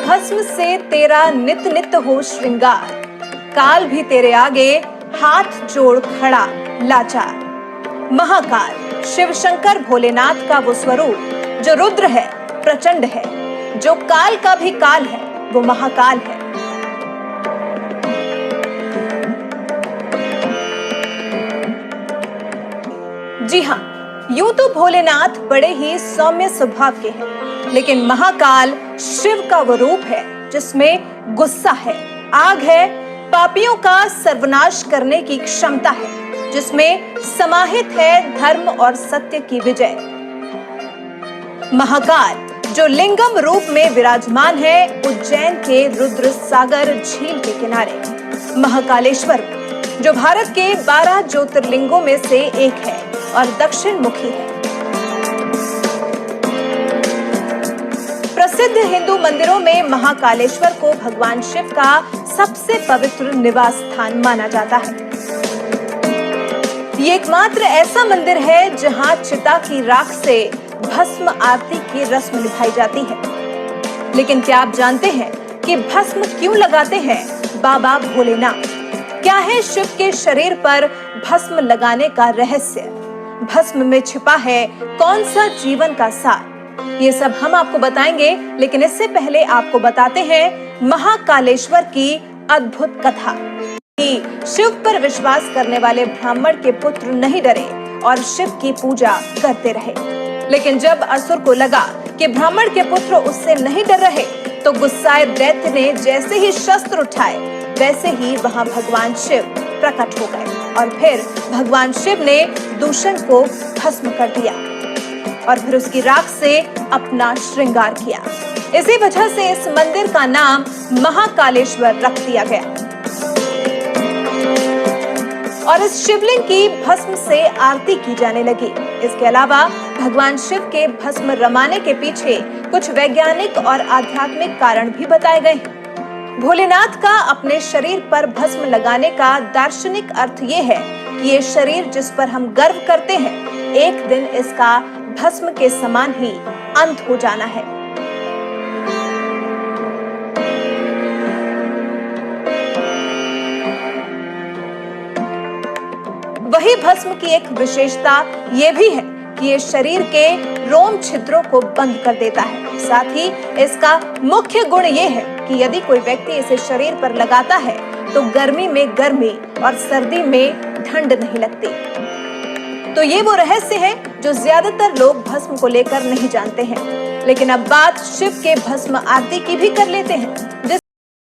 भस्म से तेरा नित नित हो श्रृंगार, काल भी तेरे आगे हाथ जोड़ खड़ा लाचार। महाकाल शिव शंकर भोलेनाथ का वो स्वरूप जो रुद्र है, प्रचंड है, जो काल का भी काल है, वो महाकाल है। जी हाँ, यूं तो भोलेनाथ बड़े ही सौम्य स्वभाव के हैं, लेकिन महाकाल शिव का वो रूप है जिसमें गुस्सा है, आग है, पापियों का सर्वनाश करने की क्षमता है, जिसमें समाहित है धर्म और सत्य की विजय। महाकाल जो लिंगम रूप में विराजमान है उज्जैन के रुद्र सागर झील के किनारे। महाकालेश्वर जो भारत के 12 ज्योतिर्लिंगों में से एक है और दक्षिण मुखी है। प्रसिद्ध हिंदू मंदिरों में महाकालेश्वर को भगवान शिव का सबसे पवित्र निवास स्थान माना जाता है। ये एकमात्र ऐसा मंदिर है जहां चिता की राख से भस्म आरती की रस्म निभाई जाती है। लेकिन क्या आप जानते हैं कि भस्म क्यों लगाते हैं बाबा भोलेनाथ? क्या है शिव के शरीर पर भस्म लगाने का रहस्य? भस्म में छिपा है कौन सा जीवन का सार? ये सब हम आपको बताएंगे, लेकिन इससे पहले आपको बताते हैं महाकालेश्वर की अद्भुत कथा कि शिव पर विश्वास करने वाले ब्राह्मण के पुत्र नहीं डरे और शिव की पूजा करते रहे। लेकिन जब असुर को लगा कि ब्राह्मण के पुत्र उससे नहीं डर रहे, तो गुस्साए दैत्य ने जैसे ही शस्त्र उठाए, वैसे ही वहां भगवान शिव प्रकट हो गए और फिर भगवान शिव ने दूषण को भस्म कर दिया और फिर उसकी राख से अपना श्रृंगार किया। इसी वजह से इस मंदिर का नाम महाकालेश्वर रख दिया गया। और इस शिवलिंग की भस्म से आरती की जाने लगी। इसके अलावा भगवान शिव के भस्म रमाने के पीछे कुछ वैज्ञानिक और आध्यात्मिक कारण भी बताए गए हैं। भोलेनाथ का अपने शरीर पर भस्म लगाने का दार्शनिक अर्थ ये है कि ये शरीर जिस पर हम गर्व करते हैं, एक दिन इसका भस्म के समान ही अंत हो जाना है। वही भस्म की एक विशेषता ये भी है कि ये शरीर के रोम छिद्रों को बंद कर देता है। साथ ही इसका मुख्य गुण ये है कि यदि कोई व्यक्ति इसे शरीर पर लगाता है तो गर्मी में गर्मी और सर्दी में ठंड नहीं लगती। तो ये वो रहस्य है जो ज्यादातर लोग भस्म को लेकर नहीं जानते हैं। लेकिन अब बात शिव के भस्म आरती की भी कर लेते हैं।